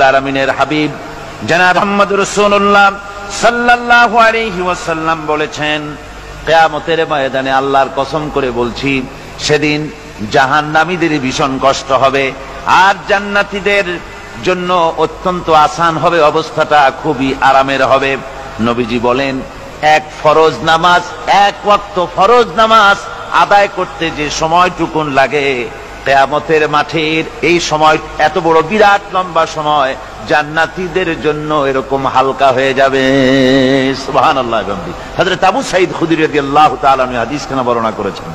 আলামিনের হাবিব জনাব মুহাম্মদ রাসূলুল্লাহ সাল্লাল্লাহু আলাইহি ওয়াসাল্লাম বলেছেন, কিয়ামতের ময়দানে আল্লাহর কসম করে বলছি, সেদিন জাহান্নামীদের ভীষণ কষ্ট হবে আর জান্নাতীদের জন্য অত্যন্ত আসান হবে, অবস্থাটা খুবই আরামের হবে। নবীজি বলেন, এক ফরজ নামাজ, এক ওয়াক্ত ফরজ নামাজ আদায় করতে যে সময়টুকুন লাগে, কিয়ামতের মাঠের এই সময়, এত বড় বিরাট লম্বা সময়, জান্নাতীদের জন্য এরকম হালকা হয়ে যাবে। সুবহানাল্লাহ। হযরত আবু সাঈদ খুদরী রাদিয়াল্লাহু তাআলা আনহু হাদিসখানা বর্ণনা করেছেন,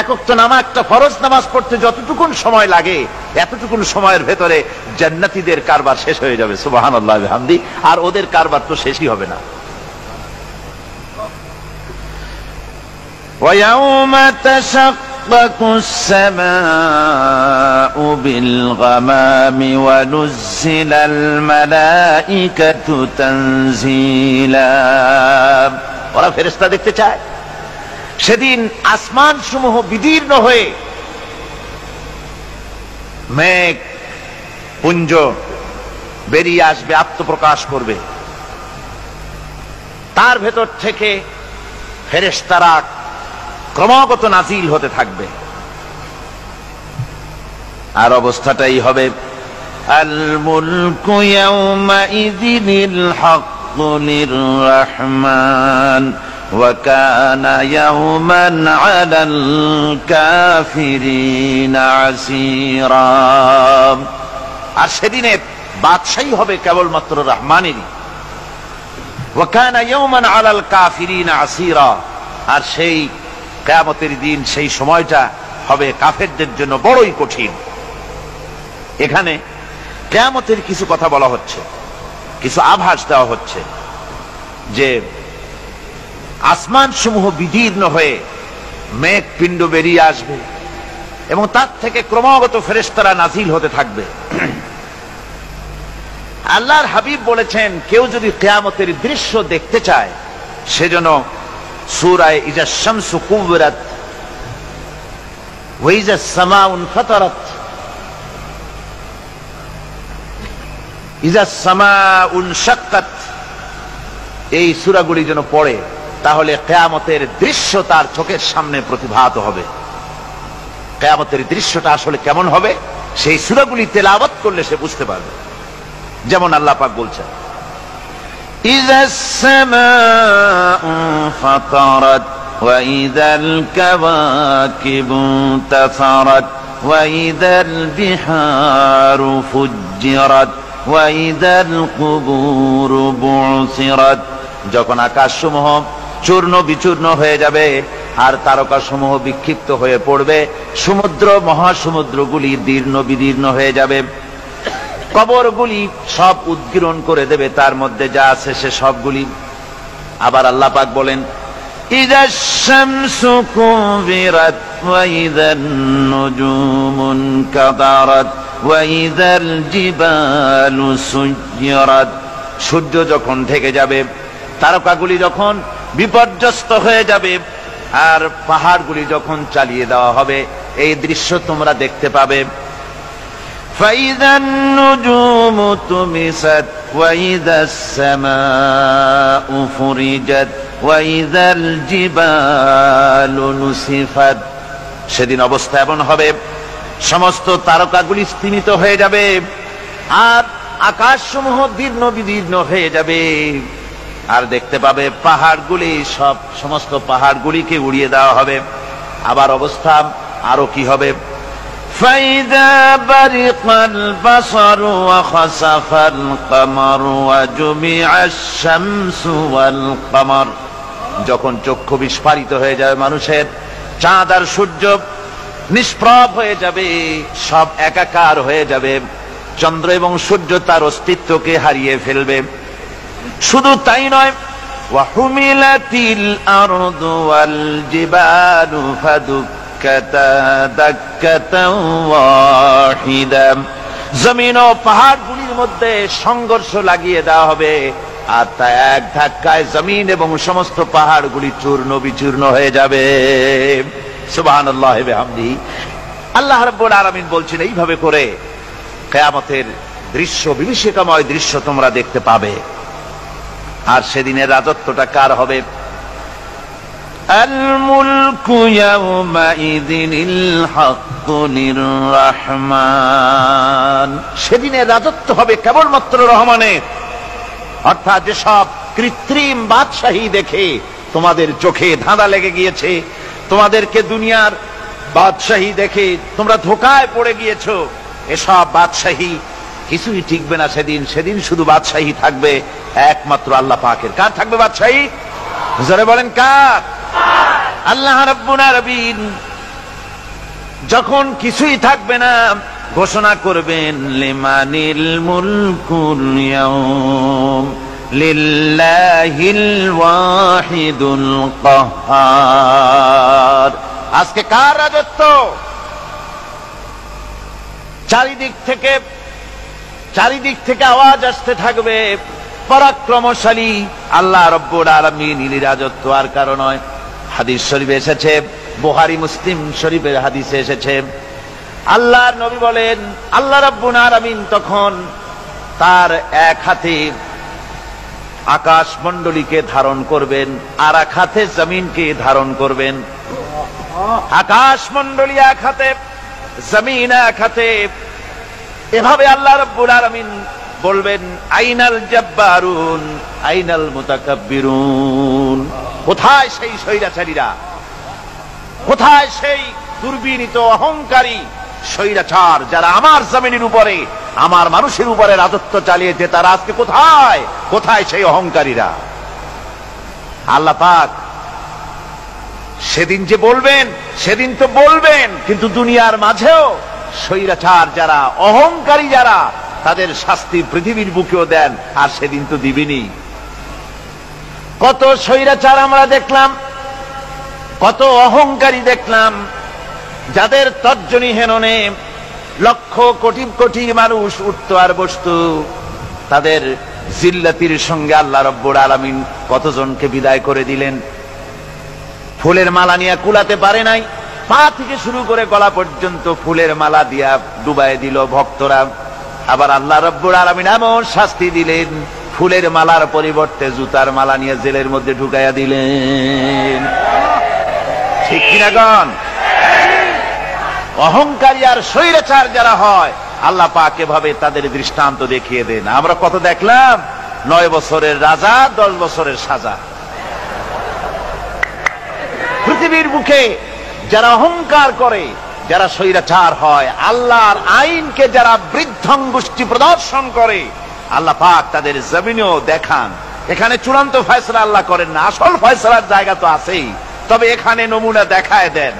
এক ওয়াক্ত নামাজ, একটা ফরজ নামাজ পড়তে যতটুকুন সময় লাগে, এতটুকুন সময়ের ভেতরে জান্নাতীদের কারবার শেষ হয়ে যাবে। সুবহানাল্লাহ বিহামদি। আর ওদের কারবার তো শেষই হবে না। وَيَوْمَ تَشَقَّقُ السَّمَاءُ بِالْغَمَامِ وَنُزِّلَ الْمَلَائِكَةُ تَنزِيلًا। ওরা ফেরেশতা দেখতে চায়। সেদিন আসমান সমূহ বিদীর্ণ হয়ে মেঘ পুঞ্জ বেরিয়ে আসবে, আত্মপ্রকাশ করবে। তার ভেতর থেকে ফেরেশতারা ক্রমাগত নাজিল হতে থাকবে। আর অবস্থাটাই হবে, আল মুলকু ইয়াউমাইযিনিল হাক্কু লির-রাহমান ওয়া কানা ইয়াওমান আলাল কাফিরিনা আসীরা। আর সেদিনে বাদশাহী হবে কেবলমাত্র রহমানেরই। ওয়া কানা ইয়াওমান আলাল কাফিরিনা আসীরা। আর সেই কিয়ামতের দিন, সেই সময়টা হবে কাফেরদের জন্য বড়ই কঠিন। এখানে কিয়ামতের কিছু কথা বলা হচ্ছে, কিছু আভাস দেওয়া হচ্ছে যে আসমান সমূহ বিদীর্ণ হয়ে মেঘ পিণ্ড বেরিয়ে আসবে এবং তার থেকে ক্রমাগত ফেরেশতারা নাজিল হতে থাকবে। আল্লাহর হাবিব বলেছেন, কেউ যদি কিয়ামতের দৃশ্য দেখতে চায়, সেজন্য সূরা ইজা শামসু কুবিরাত ওয়া ইজা সামাউ ফাতারাত, ইজা সামাউ শাক্কাত, এই সূরাগুলি যেন পড়ে, তাহলে কিয়ামতের দৃশ্য তার চোখের সামনে প্রতিভাত হবে। কিয়ামতের দৃশ্যটা আসলে কেমন হবে, সেই সূরাগুলি তেলাওয়াত করলে সে বুঝতে পারবে। যেমন আল্লাহ পাক বলছেন, إذا السماء فطرت وإذا الكواكب انتثرت وإذا البحار فجرت وإذا القبور بعثرت। যখন আকাশসমূহ চূর্ণ বিচূর্ণ হয়ে যাবে আর তারকাসমূহ বিক্ষিপ্ত হয়ে পড়বে, সমুদ্র মহাসমুদ্রগুলি দীর্ণ বিদীর্ণ হয়ে যাবে, কবরগুলি সব উদ্গীরণ করে দেবে, তার মধ্যে যা আছে সে সবগুলি। আবার আল্লাহ পাক বলেন, ইযাশ শামসু কুবিরাত ওয়া ইযান নুজুমুন কাদারাত ওয়া ইযাল জিবালু সুয়্যিরাত। সূর্য যখন ঢেকে যাবে, তারকাগুলি যখন বিপর্যস্ত হয়ে যাবে আর পাহাড়গুলি যখন চালিয়ে দেওয়া হবে, এই দৃশ্য তোমরা দেখতে পাবে। فَإِذَا النُّجُومُ طُمِسَتْ وَإِذَا السَّمَاءُ فُرِجَتْ وَإِذَا الْجِبَالُ نُسِفَتْ। সেদিন অবস্থা এমন হবে, সমস্ত তারকাগুলি স্তিমিত হয়ে যাবে আর আকাশসমূহ দীর্ণ বিদীর্ণ হয়ে যাবে। আর দেখতে পাবে পাহাড়গুলি, সমস্ত পাহাড়গুলিকে উড়িয়ে দেওয়া হবে। আবার অবস্থা আরো কি হবে, فَإِذَا بَرِقَ الْبَصَرُ وَخَسَفَ الْقَمَرُ وَجُمِعَ الشَّمْسُ وَالْقَمَرُ। যখন চক্ষু বিস্ফারিত হয়ে যাবে মানুষের, চাঁদ আর সূর্য নিষ্প্রভ হয়ে যাবে, সব একাকার হয়ে যাবে, চন্দ্র এবং সূর্য তার অস্তিত্বকে হারিয়ে ফেলবে। শুধু তাই নয়, ওয়াহুমিলাতিল আরদু ওয়াল জিবালু ফাদুক্কাতা দাক্কাতাও ওয়াহিদা। জমিন ও পাহাড়গুলির মধ্যে সংঘর্ষ লাগিয়ে দেওয়া হবে আর তা এক ধাক্কায় জমিন এবং সমস্ত পাহাড়গুলি চূর্ণ বিচূর্ণ হয়ে যাবে। সুবহানাল্লাহি ওয়া বিহামদিহি। আল্লাহ রাব্বুল আলামিন বলছেন, এইভাবে করে কিয়ামতের দৃশ্য, বিভীষিকাময় দৃশ্য তোমরা দেখতে পাবে। আর সেদিনের রাজত্বটা কার হবে? আল মুলকু ইয়াউমাইযিনিল হাক্কু লিররহমান। সেদিনের রাজত্ব হবে কেবলমাত্র রহমানের। অর্থাৎ যেসব কৃত্রিম বাদশাহী দেখে তোমাদের চোখে ধাঁধা লেগে গিয়েছে, তোমাদেরকে দুনিয়ার বাদশাহী দেখে তোমরা ধোঁকায় পড়ে গিয়েছো, এসব বাদশাহী কিছুই টিকবে না সেদিন। সেদিন শুধু বাদশাহী থাকবে একমাত্র আল্লাহ পাকের। কার থাকবে বাদশাহী? জোরে বলেন কার? আল্লাহ রাব্বুল আলামিন যখন কিছুই থাকবে না ঘোষণা করবেন লিমানিল মুলকুল ইয়াউম লিল্লাহিল ওয়াহিদুল কাহ্হার। আজকে কার রাজত্ব? চারিদিক থেকে আওয়াজ আসতে থাকবে পরাক্রমশালী আল্লাহ রাব্বুল আলামিনের রাজত্ব। আর কারো নয়। হাদিস শরীফে এসেছে, বুখারী মুসলিম শরীফের হাদিসে এসেছে, আল্লাহর নবী বলেন আল্লাহ রাব্বুল আলামিন তখন তার এক হাতে আকাশ মণ্ডলীকে ধারণ করবেন, আর এক হাতে জমিনকে ধারণ করবেন। আকাশ মণ্ডলী এক হাতে, জমিন এক হাতে। এভাবে আল্লাহ রাব্বুল আলামিন বলবেন আইনাল জাব্বারুন আইনাল মুতাকাব্বিরুন। কোথায় সেই স্বৈরাচারীরা? কোথায় সেই দুর্বিনীত অহংকারী স্বৈরাচার যারা আমার জমিনের উপরে, আমার মানুষের উপরে রাজত্ব চালিয়েছে? তারা আজকে কোথায়? কোথায় সেই অহংকারীরা? আল্লাহ পাক সেদিন যে বলবেন, সেদিন তো বলবেন, কিন্তু দুনিয়ার মাঝেও স্বৈরাচার যারা, অহংকারী যারা, তাদের শাস্তি পৃথিবীর বুকেও দেন। আর সেদিন তো দিবেনই। কত স্বৈরাচার আমরা দেখলাম, কত অহংকারী দেখলাম, যাদের তর্জনী হেননে লক্ষ কোটি কোটি মানুষ উঠত আর বসত। তাদের জিল্লাতির সঙ্গে আল্লাহ রাব্বুল আলামিন কতজনকে বিদায় করে দিলেন। ফুলের মালা নিয়ে কুলাতে পারে নাই, পা থেকে শুরু করে গলা পর্যন্ত ফুলের মালা দিয়া ডুবাই দিল ভক্তরা। আবার আল্লাহ রাব্বুল আলামিন এমন শাস্তি দিলেন, ফুলের মালার পরিবর্তে জুতার মালা নিয়ে জেলের মধ্যে ঢুকাইয়া দিলেন। ঠিক কিনা গণ? অহংকারী আর স্বৈরাচার যারা হয়, আল্লাহ পাক এভাবে তাদের দৃষ্টান্ত দেখিয়ে দেন। আমরা কত দেখলাম, 9 বছরের রাজা, 10 বছরের সাজা। পৃথিবীর বুকে যারা অহংকার করে, যারা স্বৈরাচার হয়, আল্লাহর আইনকে যারা বৃদ্ধঙ্গুষ্টি প্রদর্শন করে, আল্লাহ পাক তাদের জমিনেও দেখান। এখানে চূড়ান্ত ফয়সালা আল্লাহ করেন না, আসল ফয়সালার জায়গা তো আছেই, তবে এখানে নমুনা দেখায় দেন।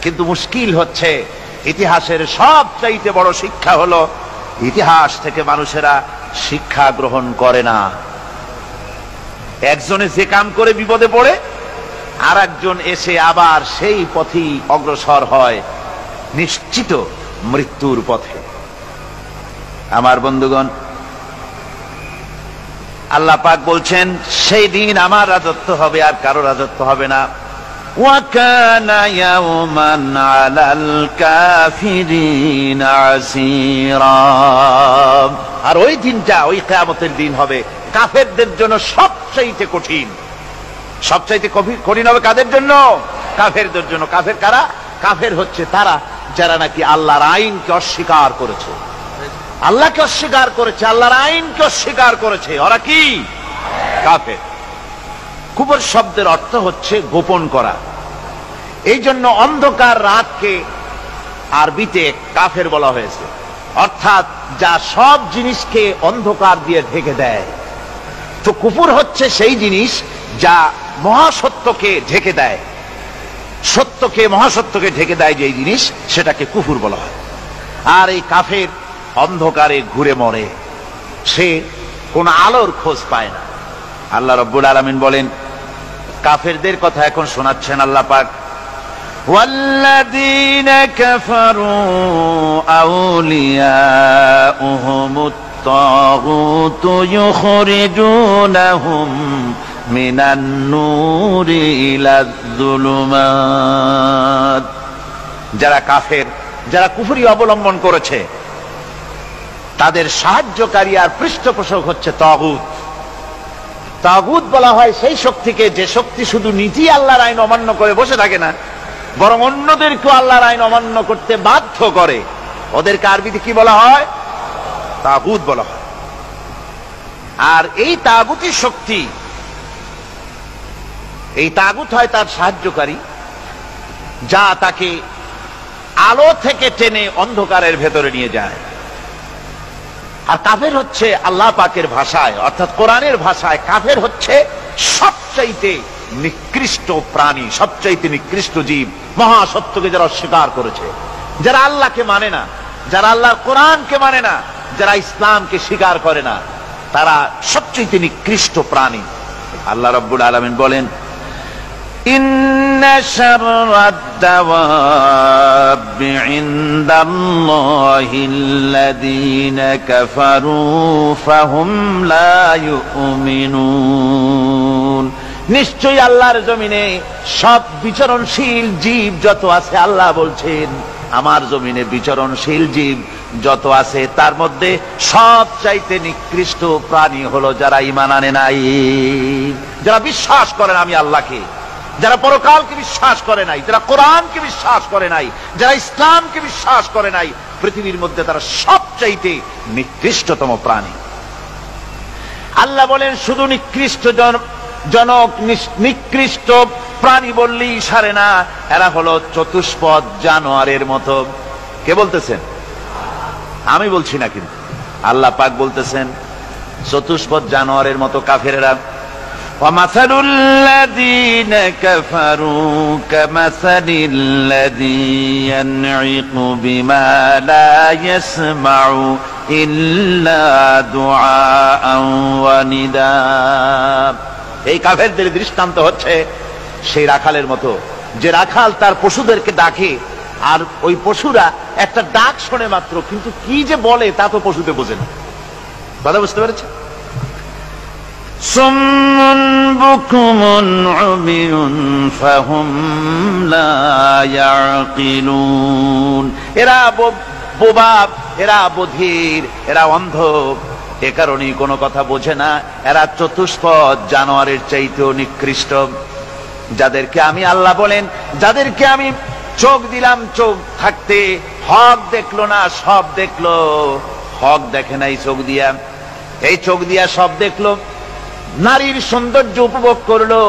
কিন্তু মুশকিল হচ্ছে, ইতিহাসের সবচাইতে বড় শিক্ষা হলো ইতিহাস থেকে মানুষেরা শিক্ষা গ্রহণ করে না। একজনে যে কাম করে বিপদে পড়ে, আর একজন এসে আবার সেই পথেই অগ্রসর হয়, নিশ্চিত মৃত্যুর পথে। আমার বন্ধুগণ, আল্লাহ পাক বলছেন সেই দিন আমার রাজত্ব হবে, আর কারো রাজত্ব হবে না। ওয়াকানা ইয়াওমান আলাল কাফিরিনা আসীরা। আর ওই দিনটা, ওই কিয়ামতের দিন হবে কাফেরদের জন্য সবচাইতে কঠিন। সবচাইতে কঠিন হবে কাদের জন্য? কাফেরদের জন্য। কাফের কারা? কাফের হচ্ছে তারা যারা নাকি আল্লাহর আইনকে অস্বীকার করেছে, আল্লাহকে অস্বীকার করেছে, আল্লাহর আইনকে অস্বীকার করেছে। ওরা কি? কাফের। কুফর শব্দের অর্থ হচ্ছে গোপন করা। এই জন্য অন্ধকার রাতকে আরবিতে কাফের বলা হয়েছে, অর্থাৎ যা সব জিনিসকে অন্ধকার দিয়ে ঢেকে দেয়। তো কুফর হচ্ছে সেই জিনিস যা মহাসত্যকে ঢেকে দেয়, সত্যকে, মহাসত্যকে ঢেকে দেয় যেই জিনিস, সেটাকে কুফর বলা হয়। আর এই কাফের অন্ধকারে ঘুরে মরে, সে কোন আলোর খোঁজ পায় না। আল্লাহ রাব্বুল আলামিন বলেন, কাফেরদের কথা এখন শোনাচ্ছেন আল্লাহ পাক, ওয়াল্লাযীনা কাফারু আউলিয়াউহুমুত তাগুতু ইউখরিজুনাহুম মিনান নূরি ইলায যুলুমাত। যারা কাফের, যারা কুফরি অবলম্বন করেছে, তাদের সাহায্যকারী আর পৃষ্ঠপোষক হচ্ছে তাগুত। তাগুত বলা হয় সেই শক্তিকে যে শক্তি শুধু নিজেই আল্লাহর আইন অমান্য করে বসে থাকে না, বরং অন্যদেরকেও আল্লাহর আইন অমান্য করতে বাধ্য করে। ওদেরকে আরবিতে কি বলা হয়? তাগুত বলা হয়। আর এই তাগুতি শক্তি, এই তাগুত হয় তার সাহায্যকারী, যা তাকে আলো থেকে টেনে অন্ধকারের ভেতরে নিয়ে যায়। আর কাফের হচ্ছে আল্লাহ পাকের ভাষায় অর্থাৎ কোরআনের ভাষায় কাফের হচ্ছে সবচাইতে নিকৃষ্ট প্রাণী, সবচাইতে নিকৃষ্ট জীব, মহাসত্যকে যারা অস্বীকার করেছে, যারা আল্লাহকে মানে না, যারা আল্লাহর কোরআনকে মানে না, যারা ইসলামকে স্বীকার করে না, তারা সবচাইতে নিকৃষ্ট প্রাণী। আল্লাহ রাব্বুল আলামিন বলেন, ইন্না শাররাদ দাওয়াবি ইনদাল্লাহিল্লাযীনা কাফারু ফাহুম লা ইউমিনুন। নিশ্চয়ই আল্লাহর জমিনে সব বিচরণশীল জীব যত আছে, আল্লাহ বলছেন আমার জমিনে বিচরণশীল জীব যত আছে তার মধ্যে সবচাইতে নিকৃষ্ট প্রাণী হলো যারা ঈমান আনে নাই, যারা বিশ্বাস করে না আমি আল্লাহকে, যারা পরকালকে বিশ্বাস করে নাই, যারা কোরআনকে বিশ্বাস করে নাই, যারা ইসলামকে বিশ্বাস করে নাই, পৃথিবীর মধ্যে তারা সবচাইতে নিকৃষ্টতম প্রাণী। আল্লাহ বলেন শুধু নিকৃষ্ট জনক নিকৃষ্ট প্রাণী বললেই সারে না, এরা হলো চতুষ্পদ জানোয়ারের মতো। কে বলতেছেন? আমি বলছি না, কিন্তু আল্লাহ পাক বলতেছেন চতুষ্পদ জানোয়ারের মতো কাফেরেরা। وَمَثَلُ الَّذِينَ كَفَرُوا كَمَثَلِ الَّذِي يَنْعِقُ بِمَا لَا يَسْمَعُ إِلَّا دُعَاءً وَنِدَاءً। এই কাফেরদের দৃষ্টান্ত হচ্ছে সেই রাখালের মতো, যে রাখাল তার পশুদেরকে ডাকে, আর ওই পশুরা একটা ডাক শোনে মাত্র, কিন্তু কি যে বলে তা তো পশুতে বোঝে না। কথা বুঝতে পেরেছে? সুম্মুন বুকুমুন উমিয়ুন ফাহুম লা ইয়াকিলুন। এরা বোবা, এরা বধির, এরা অন্ধ, এ কারণেই কোনো কথা বোঝে না। এরা চতুষ্পদ জানোয়ারের চাইতেও নিকৃষ্ট। যাদেরকে আমি আল্লাহ বলেন, যাদেরকে আমি চোখ দিলাম, চোখ থাকতে হক দেখলো না, সব দেখলো, হক দেখে নাই চোখ দিয়া, এই চোখ দিয়া সব দেখলো, নারীর সৌন্দর্য উপভোগ করলো,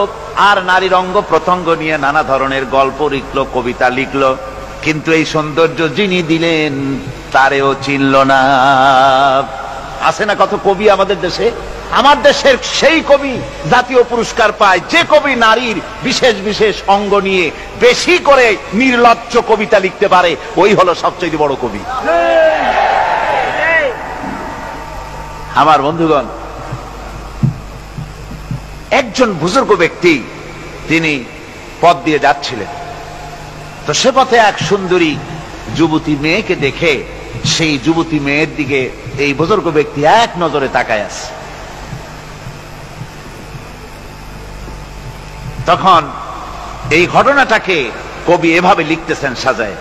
আর নারীর অঙ্গ প্রত্যঙ্গ নিয়ে নানা ধরনের গল্প লিখলো, কবিতা লিখলো, কিন্তু এই সৌন্দর্য যিনি দিলেন তারেও চিনল না। আছে না কত কবি আমাদের দেশে? আমার দেশের সেই কবি জাতীয় পুরস্কার পায় যে কবি নারীর বিশেষ বিশেষ অঙ্গ নিয়ে বেশি করে নির্লজ্জ কবিতা লিখতে পারে, ওই হলো সবচেয়ে বড় কবি। আমার বন্ধুগণ, একজন বুজুর্গ ব্যক্তি তিনি পথ দিয়ে যাচ্ছিলেন, তো সে পথে এক সুন্দরী যুবতী মেয়েকে দেখে সেই যুবতী মেয়ের দিকে এই বুজুর্গ ব্যক্তি এক নজরে তাকায় আছে। তখন এই ঘটনাটাকে কবি এভাবে লিখতেছেন সাজায়,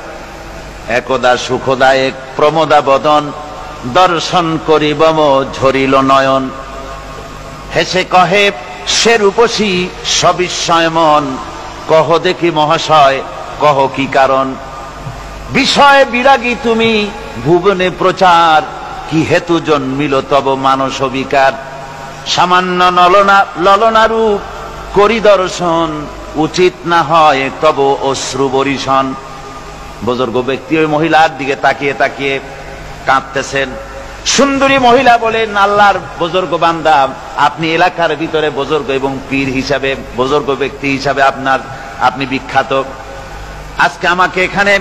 একদা সুখদায়ক প্রমোদা বদন দর্শন করিব ঝরিল নয়ন, হেসে কহে সে রূপসী সবিস্ময় মন, কহ দেখি মহাশয় কহ কি কারণ, বিষয় বিরাগী তুমি ভুবনে প্রচার, কি হেতু জন্মিল তব মানস বিকার, সামান্য ললনা রূপ করি দর্শন, উচিত না হয় তব অশ্রু বরিশন। বুজুর্গ ব্যক্তি ওই মহিলার দিকে তাকিয়ে তাকিয়ে কাঁদতেছেন। সুন্দরী মহিলা বলেন, আল্লাহর বুজুর্গ বান্দা, আপনি এলাকার ভিতরে বুজুর্গ এবং পীর হিসাবে, বুজুর্গ ব্যক্তি হিসাবে আপনি বিখ্যাত। আজকে আমাকে এখানে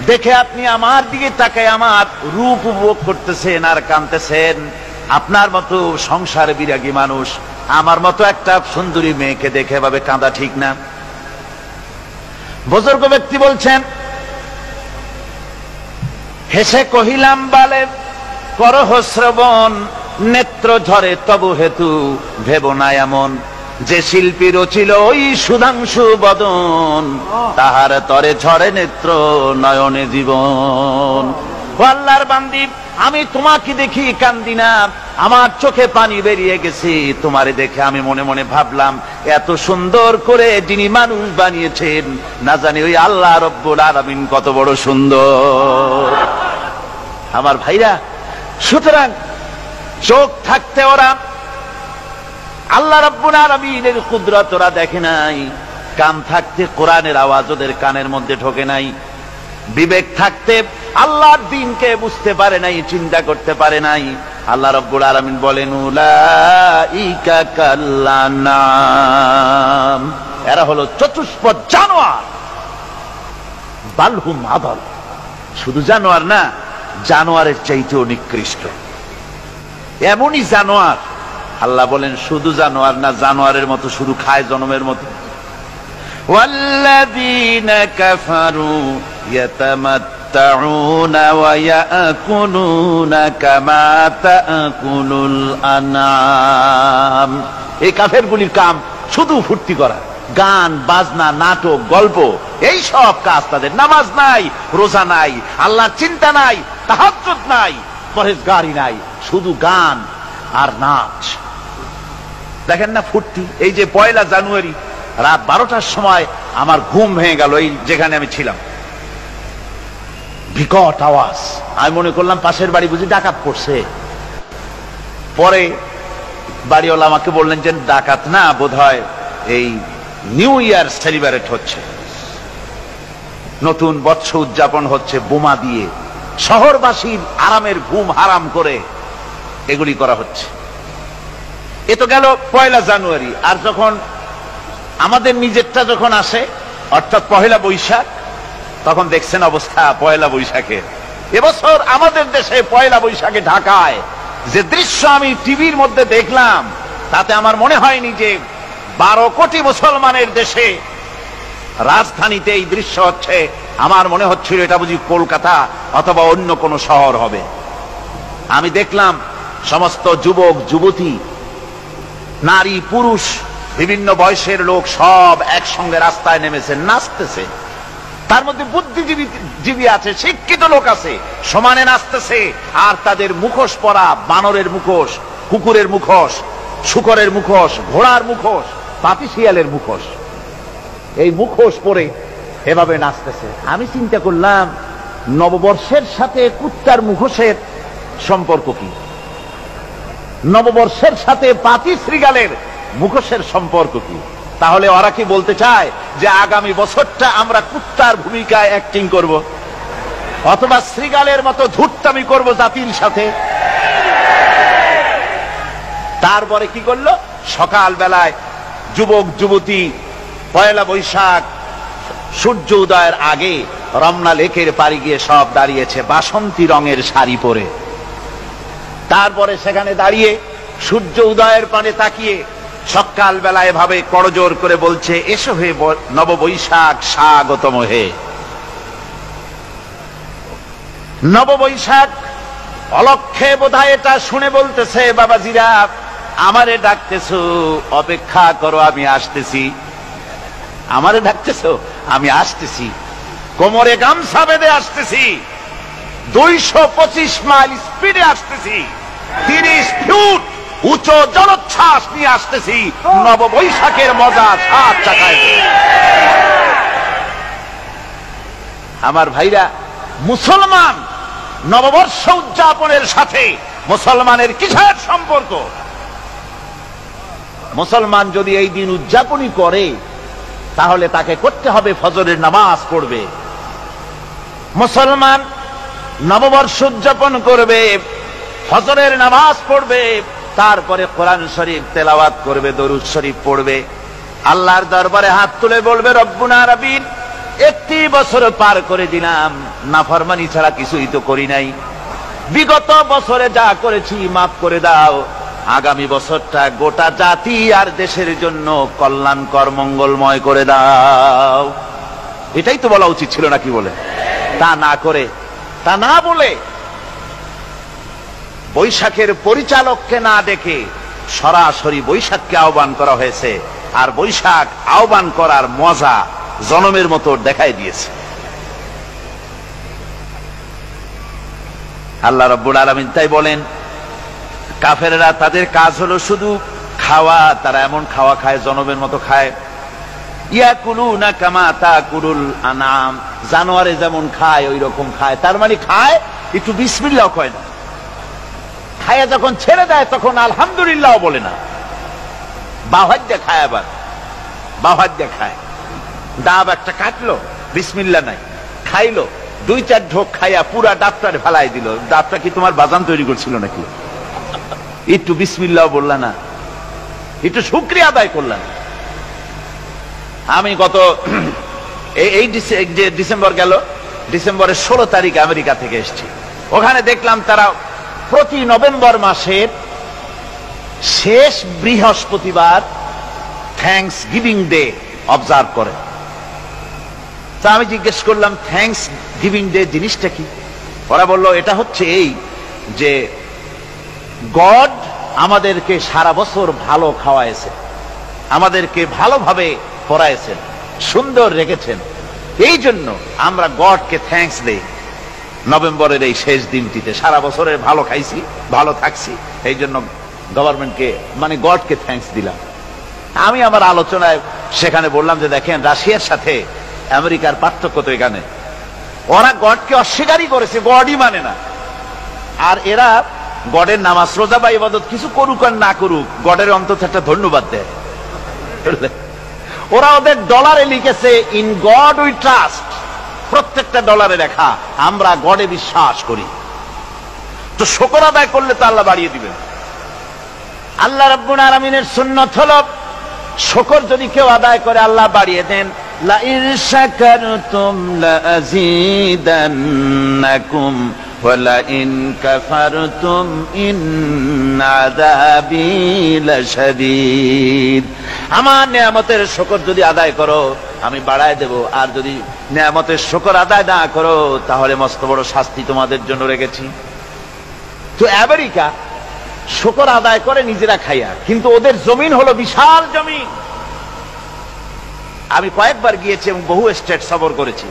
দেখে আপনি আমার দিকে তাকায় আমার রূপ উপভোগ করতেছেন আর কাঁদতেছেন। আপনার মতো সংসার বিরাগী মানুষ আমার মতো একটা সুন্দরী মেয়েকে দেখে ভাবে কাঁদা ঠিক না। বুজুর্গ ব্যক্তি বলছেন, হেসে কহিলাম বালে করহ শ্রবণ, নেত্র ঝরে তবু হেতু ভেব না এমন, যে শিল্পী রচিল ওই সুধাংশু বদন, তাহার তরে ঝরে নেত্র নয়নে জীবন। আল্লাহর বান্দি, আমি তোমাকে দেখি কান্দি না, আমার চোখে পানি বেরিয়ে গেছে। তোমারে দেখে আমি মনে মনে ভাবলাম, এত সুন্দর করে যিনি মানুষ বানিয়েছেন, না জানি ওই আল্লাহ রব্বুল আলামিন কত বড় সুন্দর। আমার ভাইরা, সুতরাং চোখ থাকতে ওরা আল্লাহ রাব্বুল আলামিনের কুদরত ওরা দেখে নাই, কান থাকতে কোরআনের আওয়াজ ওদের কানের মধ্যে ঢোকে নাই, বিবেক থাকতে আল্লাহর দ্বীনকে বুঝতে পারে নাই, চিন্তা করতে পারে নাই। আল্লাহ রাব্বুল আলামিন বলেন, উলাইকা কাল্লানাম, এরা হলো চতুষ্পদ জানোয়ার, বালহুম আদাল, শুধু জানোয়ার না, জানোয়ারের চাইতেও নিকৃষ্ট। এমনই জানোয়ার, আল্লাহ বলেন শুধু জানোয়ার না, জানোয়ারের মতো শুধু খায় জনমের মতো। ওয়াল্লাযীনা কাফারু ইয়াতামাত্তাউনা ওয়া ইয়াকুলুনা কামা তাকুলুল আনআম, এই কাফেরগুলির কাম শুধু ফুর্তি করা, গান বাজনা, নাটক, গল্প, এই সব কাজ তাদের। নামাজ নাই, রোজা নাই, আল্লাহর চিন্তা নাই, তাহাজ্জুদ নাই, পরহেজগারি নাই, শুধু গান আর নাচ। দেখেন না ফুর্তি। এই যে 1 জানুয়ারি রাত 12টার সময় আমার ঘুম ভেঙে গেল, এই যেখানে আমি ছিলাম, বিকট আওয়াজ। আমি মনে করলাম পাশের বাড়ি বুঝি ডাকাত পড়ছে। পরে বাড়িওয়ালা আমাকে বললেন যে ডাকাত না, বোধহয় এই নিউ ইয়ার সেলিব্রেট হচ্ছে, নতুন বৎস উদযাপন হচ্ছে, বোমা দিয়ে শহরবাসীর আরামের ঘুম হারাম করে এগুলি করা হচ্ছে। এ তো গেল 1 জানুয়ারি। আর যখন আমাদের নিজেরটা যখন আসে, অর্থাৎ 1 বৈশাখ, তখন দেখছেন অবস্থা 1 বৈশাখে। এবছর আমাদের দেশে 1 বৈশাখে ঢাকায় যে দৃশ্য আমি টিভির মধ্যে দেখলাম, তাতে আমার মনে হয়নি যে 12 কোটি মুসলমানের দেশে রাজধানীতে এই দৃশ্য হচ্ছে। আমার মনে হচ্ছিল এটা বুঝি কলকাতা অথবা অন্য কোনো শহর হবে। আমি দেখলাম সমস্ত যুবক যুবতী, নারী পুরুষ, বিভিন্ন বয়সের লোক সব একসঙ্গে রাস্তায় নেমেছে, নাচতেছে। তার মধ্যে বুদ্ধিজীবী আছে, শিক্ষিত লোক আছে, সমানে নাচতেছে। আর তাদের মুখোশ পরা, বানরের মুখোশ, কুকুরের মুখোশ, শূকরের মুখোশ, ঘোড়ার মুখোশ, পাপী শিয়ালের মুখোশ, এই মুখোশ পরে এভাবে নাচতেছে। আমি চিন্তা করলাম, নববর্ষের সাথে কুত্তার মুখোশের সম্পর্ক কি? নববর্ষের সাথে পাপী শৃগালের মুখোশের সম্পর্ক কি? তাহলে ওরা কি বলতে চায় যে আগামী বছরটা আমরা কুত্তার ভূমিকায় অ্যাক্টিং করব, অথবা শৃগালের মতো ধূর্তামি করব জাতির সাথে? তারপরে কি করলো? সকাল বেলায় যুবক যুবতী 1 বৈশাখ সূর্য উদয়ের আগে রমনা লেকের পাড়ি গিয়ে সব দাঁড়িয়েছে বাসন্তী রঙের শাড়ি পরে। তারপরে সেখানে দাঁড়িয়ে সূর্য উদয়ের পানে তাকিয়ে সকাল বেলা এভাবে করজোর করে বলছে, এসো হে নববৈশাখ স্বাগতম হে। নববৈশাখ অলক্ষে বোধহয় এটা শুনে বলতেছে, বাবাজিরা আমারে ডাকতেছো, অপেক্ষা করো, আমি আসতেছি। আমারে ডাকতেছো, আমি আসতেছি, কোমরে গামছা বেঁধে আসতেছি, 225 মাইল স্পিডে আসতেছি, 30 ফুট উঁচু জলোচ্ছ্বাস নিয়ে আসতেছি, নববৈশাখের মজা 7 চাকায়। আমার ভাইরা, মুসলমান নববর্ষ উদযাপনের সাথে মুসলমানের কিসের সম্পর্ক? মুসলমান যদি এই দিন উদযাপনই করে, তাহলে তাকে করতে হবে ফজরের নামাজ পড়বে। মুসলমান নববর্ষ উদযাপন করবে, ফজরের নামাজ পড়বে, তারপরে কোরআন শরীফ তেলাওয়াত করবে, দরুদ শরীফ পড়বে, আল্লাহর দরবারে হাত তুলে বলবে, রব্বুনা রাব্বিন, 1 বছর পার করে দিলাম, নাফরমানি ছাড়া কিছুই তো করি নাই, বিগত বছরে যা করেছি মাফ করে দাও, আগামী বছরটা গোটা জাতি আর দেশের জন্য কল্যাণকর মঙ্গলময় করে দাও। এটাই তো বলা উচিত ছিল নাকি বলে? তা না করে, তা না বলে, বৈশাখের পরিচালককে না ডেকে সরাসরি বৈশাখকে আহ্বান করা হয়েছে। আর বৈশাখ আহ্বান করার মজা জনমের মতো দেখাই দিয়েছে। আল্লাহ রাব্বুল আলামিন তাই বলেন, কাফেররা তাদের কাজ হলো শুধু খাওয়া। তারা এমন খাওয়া খায়, জনমের মতো খায়। ইয়াকুলুনা কামা তাকুলুল আনাম, জানোয়ারে যেমন খায় ওই রকম খায়। তার মানে খায়, একটু বিসমিল্লাহ কয় না। খায়া যখন ছেড়ে দেয় তখন আলহামদুলিল্লাহ বলে না। বাহাদ্দা খায়, আবার বাহাদ্দা খায়। ডাব একটা কাটলো, বিসমিল্লাহ নাই, খাইলো, 2-4 ঢোক খাইয়া পুরা ডাবটারে ফেলাই দিল। ডাবটা কি তোমার বাজান তৈরি করছিল নাকি? একটু বিসমিল্লাহ বললা না, একটু শুকরিয়া আদায় করলাম। আমি গত এই ডিসেম্বর গেল, ডিসেম্বরের 16 তারিখ আমেরিকা থেকে এসেছি। ওখানে দেখলাম তারা প্রতি নভেম্বর মাসের শেষ বৃহস্পতিবার থ্যাঙ্কস গিভিং ডে অবজার্ভ করে। তা আমি জিজ্ঞেস করলাম, থ্যাঙ্কস গিভিং ডে জিনিসটা কি? ওরা বলল, এটা হচ্ছে এই যে গড আমাদেরকে সারা বছর ভালো খাওয়াইছে, আমাদেরকে ভালোভাবে পড়াইছেন, সুন্দর রেখেছেন, এই জন্য আমরা গডকে থ্যাঙ্কস দেই নভেম্বরের এই শেষ দিনটিতে। সারা বছরের ভালো খাইছি, ভালো থাকছি, এই জন্য গভর্নমেন্টকে মানে গডকে থ্যাঙ্কস দিলাম। আমি আমার আলোচনায় সেখানে বললাম যে দেখেন, রাশিয়ার সাথে আমেরিকার পার্থক্য তো এখানে। ওরা গডকে অস্বীকারই করেছে, গডই মানে না। আর এরা গডের নামাজ রোজা বা ইবাদত কিছু করুক আর না করুক, গডের অন্তত একটা ধন্যবাদ দেয়। ওরা ওদের ডলারে লিখেছে, ইন গড উই ট্রাস্ট। প্রত্যেকটা ডলারে লেখা, আমরা গডে বিশ্বাস করি। তো শুকর আদায় করলে তো আল্লাহ বাড়িয়ে দিবেন। আল্লাহ রাব্বুল আলামিনের সুন্নাত হলো, শুকর যদি কেউ আদায় করে আল্লাহ বাড়িয়ে দেন। লা ইন শাকারতুম লাযীদান্নাকুম ওয়া লা ইন কাফারতুম ইন্না আযাবী লাশাদীদ। আমার নিয়ামতের শুকর যদি আদায় করো আমি বাড়ায় দেব, আর যদি নিয়ামতের শুকর আদায় না করো তাহলে মস্ত বড় শাস্তি তোমাদের জন্য রেখেছি। তো আমেরিকা শুকর আদায় করে নিজেরা খাইয়া, কিন্তু ওদের জমিন হলো বিশাল জমিন। আমি কয়েকবার গিয়েছি এবং বহু স্টেট সফর করেছি।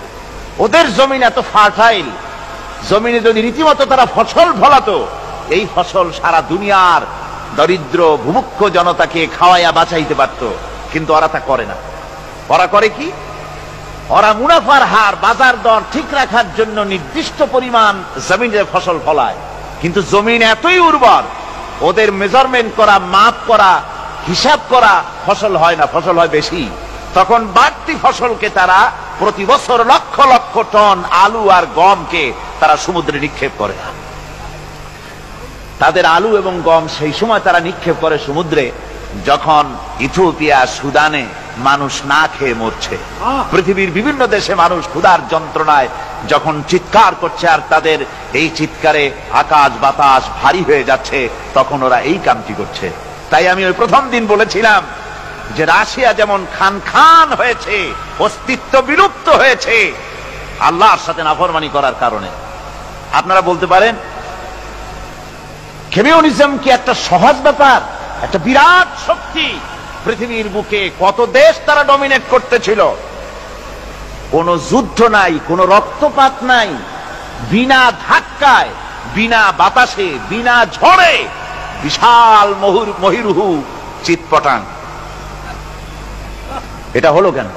ওদের জমিন এত ফার্টাইল, জমিনে যদি রীতিমতো তারা ফসল ফলাতো, এই ফসল সারা দুনিয়ার দরিদ্র ভূমুক্ষ জনতাকে খাওয়াইয়া বাঁচাইতে পারত। কিন্তু ওরা তা করে না। ওরা করে কি? ওরা মুনাফার হার, বাজার দর ঠিক রাখার জন্য নির্দিষ্ট পরিমাণ জমিনে ফসল ফলায়, কিন্তু জমিন এতই উর্বর, ওদের মেজারমেন্ট করা, মাপ করা, হিসাব করা ফসল হয় না, ফসল হয় বেশি। তখন বাড়তি ফসলকে তারা প্রতি বছর লক্ষ লক্ষ টন আলু আর গমকে তারা সমুদ্রে নিক্ষেপ করে। তাদের আলু এবং গম সেই সময় তারা নিক্ষেপ করে সমুদ্রে যখন ইথিওপিয়া, সুদানে মানুষ না খেয়ে মরছে। পৃথিবীর বিভিন্ন দেশে মানুষ ক্ষুধার যন্ত্রণায় যখন চিৎকার করছে, আর তাদের এই চিৎকারে আকাশ বাতাস ভারী হয়ে যাচ্ছে, তখন ওরা এই কামটি করছে। তাই আমি ওই প্রথম দিন বলেছিলাম যে রাশিয়া যেমন খান খান হয়েছে, অস্তিত্ব বিলুপ্ত হয়েছে আল্লাহর সাথে নাফরমানি করার কারণে। আপনারা বলতে পারেন কমিউনিজম কি একটা সহজ ব্যাপার? একটা বিরাট শক্তি, পৃথিবীর বুকে কত দেশ তারা ডমিনেট করতেছিল। কোন যুদ্ধ নাই, কোন রক্তপাত নাই, বিনা ধাক্কায়, বিনা বাতাসে, বিনা ঝড়ে বিশাল মহিরুহু চিৎপটাং। এটা হলো কেন?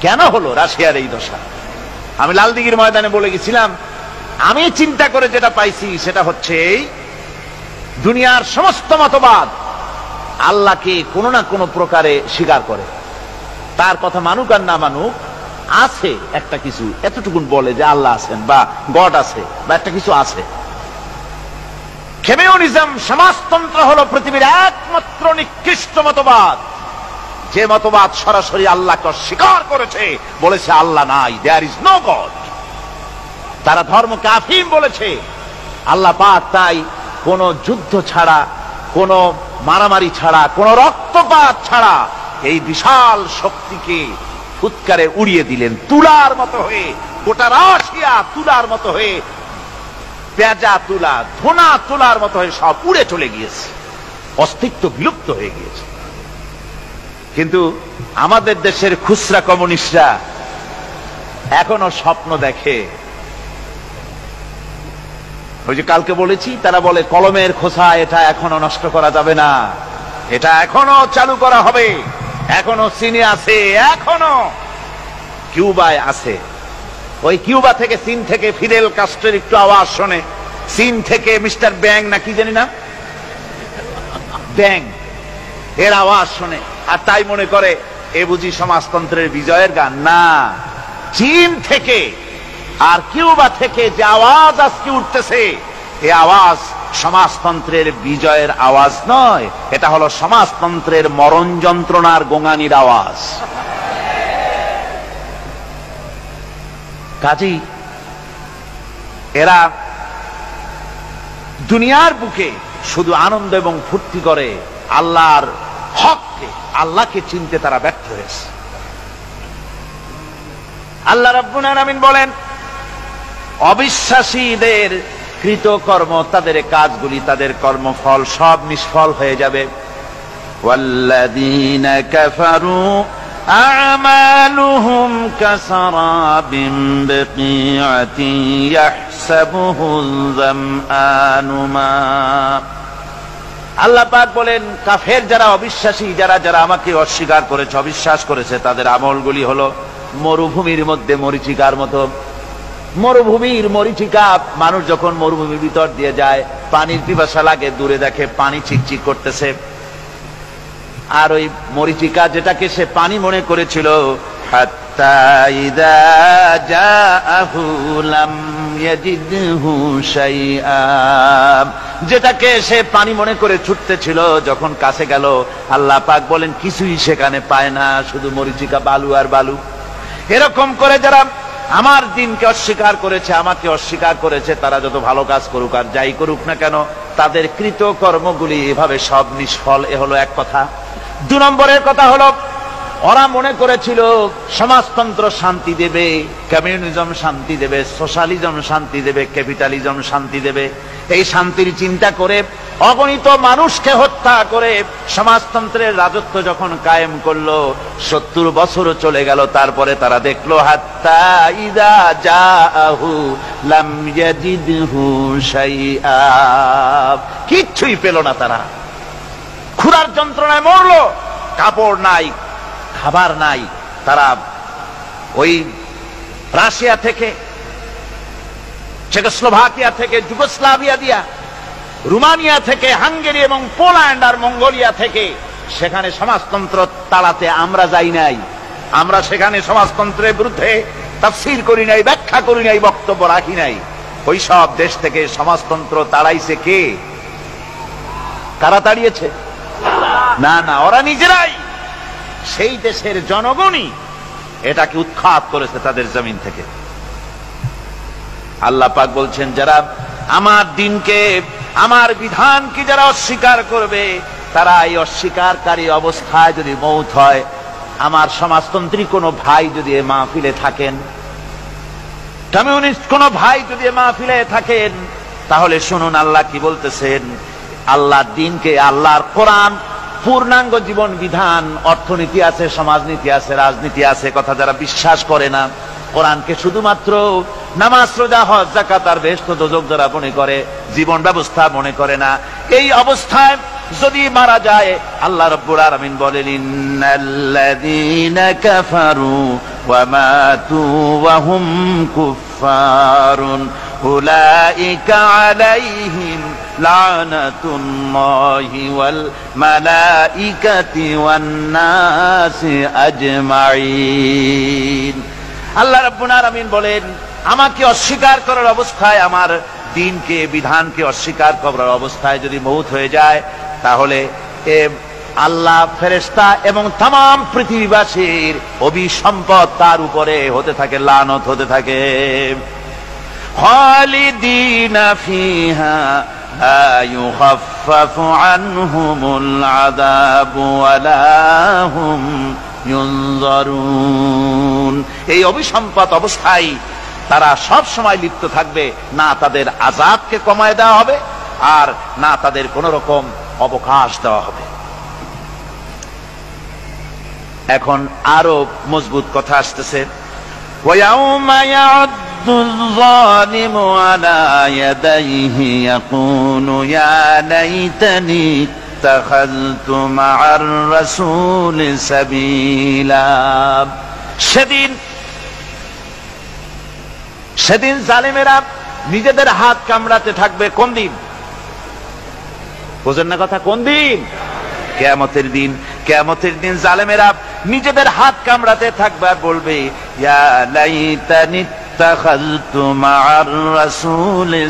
কেন হলো রাশিয়ার এই দশা? আমি লালদিঘির ময়দানে বলে গেছিলাম, আমি চিন্তা করে যেটা পাইছি সেটা হচ্ছে এই, দুনিয়ার সমস্ত মতবাদ আল্লাহকে কোনো না কোনো প্রকারে স্বীকার করে। তার কথা মানুক আর না মানুক, আছে একটা কিছু, এতটুকুন বলে যে আল্লাহ আছেন বা গড আছে বা একটা কিছু আছে। কমিউনিজম, সমাজতন্ত্র হলো পৃথিবীর একমাত্র নিকৃষ্ট মতবাদ, যে মতবাদ সরাসরি আল্লাহকে অস্বীকার করেছে, বলেছে আল্লাহ নাই, দেয়ার ইজ নো গড। তারা ধর্মকে আফিম বলেছে। আল্লাহ পাক তাই কোন যুদ্ধ ছাড়া, কোন মারামারি ছাড়া, কোন রক্তপাত ছাড়া এই বিশাল শক্তিকে ফুৎকারে উড়িয়ে দিলেন, তুলার মতো হয়ে। গোটা রাশিয়া তুলার মতো হয়ে, পেঁজা তুলা, ধোনা তুলার মতো হয়ে সব উড়ে চলে গিয়েছে, অস্তিত্ব বিলুপ্ত হয়ে গিয়েছে। কিন্তু আমাদের দেশের খুচরা কমিউনিস্টরা এখনো স্বপ্ন দেখে ওই যে কালকে বলেছি, তারা বলে কলমের খোসা এটা এখনো নষ্ট করা যাবে না, এটা এখনো চালু করা হবে, এখনো চীনে আছে, এখনো কিউবায় আছে। ওই কিউবা থেকে, চীন থেকে ফিদেল কাস্ট্রোর একটু আওয়াজ শোনে, চীন থেকে মিস্টার ব্যাং না কি জানি না, ব্যাং, এর আওয়াজ শোনে, আর তাই মনে করে এ বুঝি সমাজতন্ত্রের বিজয়ের গান। না, চীন থেকে আর কিউবা থেকে যে আওয়াজ আজকে উঠতেছে, এই আওয়াজ সমাজতন্ত্রের বিজয়ের আওয়াজ নয়, এটা হলো সমাজতন্ত্রের মরণ যন্ত্রণার গোঙানির আওয়াজ। কাজেই এরা দুনিয়ার বুকে শুধু আনন্দ এবং ফুর্তি করে, আল্লাহর হককে, আল্লাহকে চিনতে তারা ব্যর্থ হয়েছে। আল্লাহ রাব্বুল আলামিন বলেন, অবিশ্বাসীদের কৃতকর্ম, তাদের কাজগুলি, তাদের কর্মফল সব নিষ্ফল হয়ে যাবে। ওয়াল্লাযীনা কাফারু আ'মালুহুম কাসারাবিন বিকিআতিন ইয়াহসাবুহুল যামআনু মা। আল্লাহ পাক বলেন, কাফের যারা, অবিশ্বাসী যারা, যারা আমাকে অস্বীকার করেছে, অবিশ্বাস করেছে, তাদের আমলগুলি হলো মরুভূমির মধ্যে মরীচিকার মতো। মরুভূমির মরীচিকা, মানুষ যখন মরুভূমির ভিতর দিয়ে যায়, পানির পিপাসা লাগে, দূরে দেখে পানি চিকচিক করতেছে, আর ওই মরীচিকা যেটাকে সে পানি মনে করেছিল, হাত্তা ইযা জাআহু লাম ইয়াজিদহু শাইআ, যেটাকে সে পানি মনে করে ছুটতেছিল, যখন কাছে গেল, আল্লাহ পাক বলেন কিছুই সেখানে পায় না, শুধু মরীচিকা, বালু আর বালু। এরকম করে যারা আমার দিনকে অস্বীকার করেছে, আমাকে অস্বীকার করেছে, তারা যত ভালো কাজ করুক আর যাই করুক না কেন, তাদের কৃত কর্মগুলি এভাবে সব নিষ্ফল। এ হলো এক কথা। 2 নম্বরের কথা হলো, ওরা মনে করেছিল সমাজতন্ত্র শান্তি দেবে, কমিউনিজম শান্তি দেবে, সোশ্যালিজম শান্তি দেবে, ক্যাপিটালিজম শান্তি দেবে। এই শান্তির চিন্তা করে অগণিত মানুষকে হত্যা করে সমাজতন্ত্রের রাজত্ব যখন কায়েম করলো, 70 বছরও চলে গেল, তারপরে তারা দেখলো হাত্তা ইযা জাআহু লাম ইয়াজিদহু শাইআ, কিচ্ছুই পেল না। তারা ক্ষুধার যন্ত্রণায় মরলো, কাপড় নাই, খাবার নাই। তারা ওই রাশিয়া থেকে, চেকোস্লোভাকিয়া থেকে, যুগোস্লাভিয়া দিয়া, রোমানিয়া থেকে, হাঙ্গেরি এবং পোল্যান্ড আর মঙ্গোলিয়া থেকে, সেখানে সমাজতন্ত্র তাড়াতে আমরা যাই নাই। আমরা সেখানে সমাজতন্ত্রের বিরুদ্ধে তাফসীর করি নাই, ব্যাখ্যা করি নাই, বক্তব্য রাখি নাই। ওই সব দেশ থেকে সমাজতন্ত্র তাড়াইছে কে? কারা তাড়িয়েছে? না না, ওরা নিজেরাই, সেই দেশের জনগণই এটাকে উৎখাত করেছে তাদের জমিন থেকে। আল্লাহ পাক বলছেন, যারা আমার দিনকে, আমার বিধানকে যারা অস্বীকার করবে, তারা এই অস্বীকারী অবস্থায় যদি মৌত হয়, আমার সমাজতন্ত্রী কোনো ভাই যদি এ মাহফিলে থাকেন, কমিউনিস্ট কোনো ভাই যদি এ মাহফিলে থাকেন, তাহলে শুনুন আল্লাহ কি বলতেছেন। আল্লাহর দিনকে, আল্লাহর কোরআন, পূর্ণাঙ্গ জীবন বিধান, অর্থনীতি আছে, সমাজনীতি আছে, রাজনীতি আছে, কথা যারা বিশ্বাস করে না, কোরআনকে শুধুমাত্র নামাজ, রোজা, হজ, যাকাত আর বেহেশত দোজখ যারা মনে করে, জীবন ব্যবস্থা মনে করে না, এই অবস্থায় যদি মারা যায়, আল্লাহ রাব্বুল আলামিন বলেন, ইন্নাল্লাযীনা কাফারু ওয়া মাতু ওয়া হুম কুফফারুন উলাইকা আলাইহিম লানাতুল্লাহি ওয়াল মালাইকাতি ওয়ান নাসি আজমাইন। আল্লাহ রাব্বুল আলামিন বলেন, আমাকে অস্বীকার করার অবস্থায়, আমার দিনকে, বিধানকে অস্বীকার করার অবস্থায় যদি মৌত হয়ে যায়, তাহলে আল্লাহ, ফেরেশতা এবং তামাম পৃথিবীবাসীর অভিসম্পদ তার উপরে হতে থাকে, লানত হতে থাকে। খালিদিনা ফিহা লা ইউখাফফাফু আনহুমুল আযাবু ওয়া লা হুম ইউনজারুন। এই অভিসম্পদ অবস্থায় তারা সব সময় লিপ্ত থাকবে, না তাদের আযাবকে কমায় দেওয়া হবে, আর না তাদের কোন রকম অবকাশ দেওয়া হবে। এখন আরো মজবুত কথা আসতেছে, ওয়ায়াউমা ইয়াউদ্দু الظالم على يديه يقول يا ليتني اتخذت مع الرسول سبيلا সেদিন জালেমেরা নিজেদের হাত কামড়াতে থাকবে। কোন দিন? বোঝেন না কথা? কোন দিন? কিয়ামতের দিন। কিয়ামতের দিন জালেমেরা নিজেদের হাত কামড়াতে থাকবে আর বলবে ইয়া লাইতানি ইত্তাখাযতু মা'আর রাসূলি